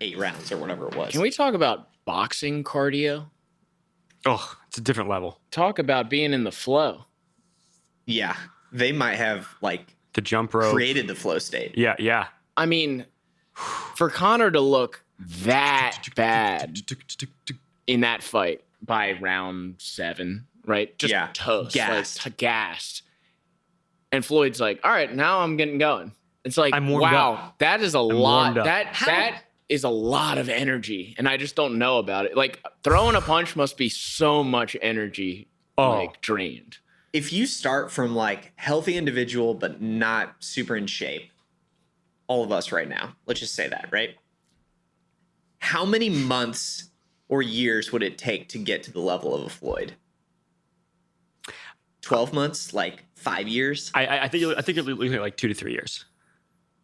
8 rounds or whatever it was. Can we talk about boxing cardio? Oh, it's a different level. Talk about being in the flow. Yeah. They might have like The jump rope. created the flow state. Yeah. I mean, for Conor to look that bad in that fight by round 7, right? Just toast, gassed. like gassed. And Floyd's like, all right, now I'm getting going. It's like, I'm warmed wow, up. that is a lot. up. That is a lot of energy, and I just don't know about it. Like throwing a punch must be so much energy, like drained. If you start from like healthy individual but not super in shape, all of us right now, let's just say that, right? How many months or years would it take to get to the level of a Floyd? 12 months, like 5 years? I think you're looking at like 2 to 3 years.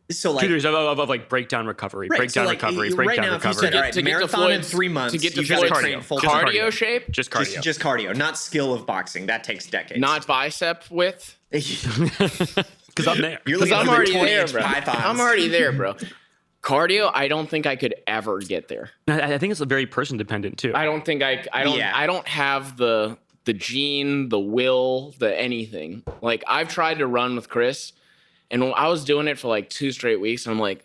So like 2 years of like breakdown recovery, right, breakdown so like, recovery, right breakdown now, if you recovery. said, all right, To get to marathon in Floyd's- 3 months, to get to you gotta Floyd's train full Just time. cardio shape, Just cardio. Just cardio, not skill of boxing. That takes decades. not bicep width. Because I'm there. You're Because looking I'm at already 20 there, inch bro. pythons. I'm already there, bro. Cardio, I don't think I could ever get there. I think it's very person dependent too. I don't think I don't Yeah. I don't have the gene, the will, the anything. Like I've tried to run with Chris, and I was doing it for like 2 straight weeks, and I'm like,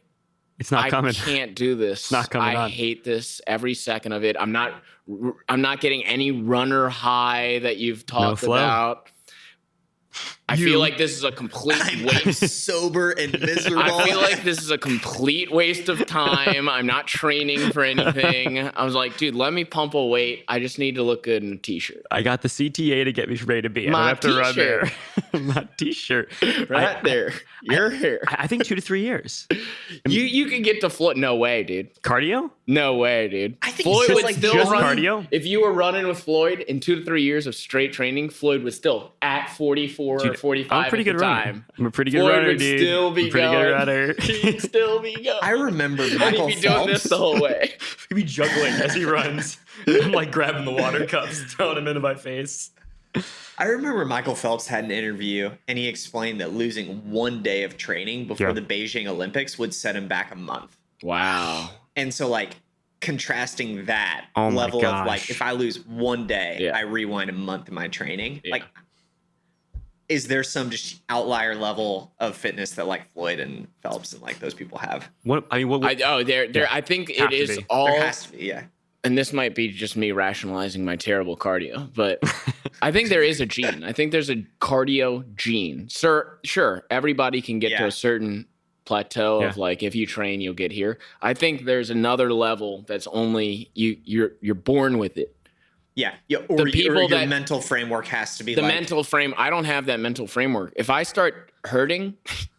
It's not coming. I can't do this. not coming I on. hate this every second of it. I'm not getting any runner high that you've talked flow. about. I feel like this is a complete I'm waste. sober and miserable. I feel like this is a complete waste of time. I'm not training for anything. I was like, dude, let me pump a weight. I just need to look good in a t-shirt. I got the CTA to get me ready to be. I don't My have to run there. t-shirt. My t-shirt. Right there. You're here. I think 2 to 3 years. You can get to Floyd. No way, dude. Cardio? No way, dude. I think Floyd just would like still just run. cardio? If you were running with Floyd in 2 to 3 years of straight training, Floyd was still at 44 or 45 I'm a pretty at good the runner. time. I'm a pretty good Floyd runner, would dude. still be I'm a pretty going. good runner. He'd still be going. I remember And Michael he'd be doing this Phelps. the whole way. He'd be juggling as he runs. I'm like grabbing the water cups, throwing them into my face. I remember Michael Phelps had an interview, and he explained that losing 1 day of training before Yeah. the Beijing Olympics would set him back a month. Wow. And so, like, contrasting that Oh my level of gosh. like, if I lose 1 day, Yeah. I rewind a month in my training. Yeah. Like, is there some just outlier level of fitness that like Floyd and Phelps and like those people have? What I mean, what? I think Have it to is be. all. There has to be, yeah. And this might be just me rationalizing my terrible cardio, but I think there is a gene. I think there's a cardio gene. Sure, everybody can get to Yeah. a certain plateau of like, if you train, you'll get here. I think there's another level that's only you're born with it. Yeah, yeah. Or, The people or your that- mental framework has to be The like, mental frame, I don't have that mental framework. If I start hurting,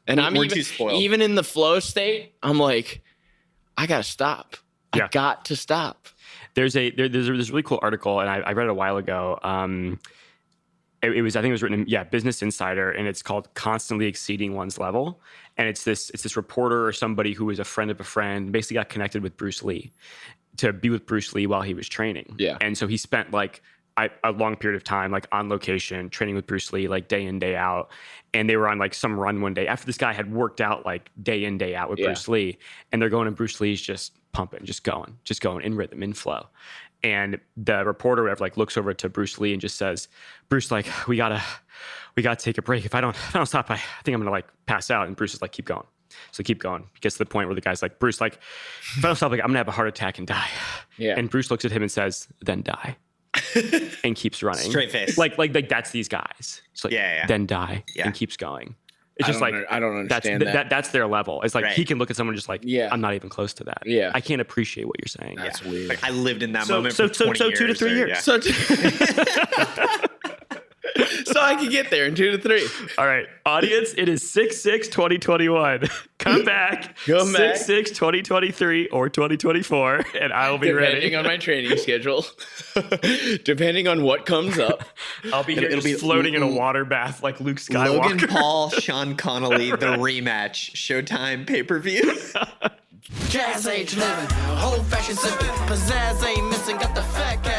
and I'm We're too spoiled. even in the flow state, I'm like, I gotta stop. Yeah. I got to stop. There's this really cool article, and I read it a while ago. It was, I think it was written in Business Insider, and it's called "Constantly Exceeding One's Level." And it's this reporter or somebody who was a friend of a friend, basically got connected with Bruce Lee to be with Bruce Lee while he was training. Yeah. And so he spent like a long period of time like on location training with Bruce Lee, like day in, day out. And they were on like some run one day after this guy had worked out like day in, day out with Bruce Lee. And they're going, and Bruce Lee's just pumping, just going in rhythm, in flow. And the reporter or whatever like looks over to Bruce Lee and just says, Bruce, like, we gotta take a break. If I don't stop, I think I'm gonna like pass out. And Bruce is like, keep going. So keep going. He gets to the point where the guy's like, Bruce, like, if I don't stop, like, I'm gonna have a heart attack and die. Yeah. And Bruce looks at him and says, then die. And keeps running. Straight face. Like that's these guys. It's like, Yeah. then die. Yeah. And keeps going. It's just like, I don't understand that's their level. It's like Right. he can look at someone just like, I'm not even close to that. Yeah. I can't appreciate what you're saying. That's Yeah. weird. Like, I lived in that So- moment so- for so- 20 so years. 2 to 3 or- years. yeah. So I can get there in 2 to 3. All right, audience, it is 6/6/2021. Come back. Come back. 6/6/2023 or 2024, and I will be Depending ready. on my training schedule, depending on what comes up. I'll be here It'll just be floating in a water bath like Luke Skywalker. Logan Paul, Sean Connolly, the rematch, Showtime pay-per-view. Jazz age living, old fashioned sipping, pizzazz ain't missing, got the fat cat.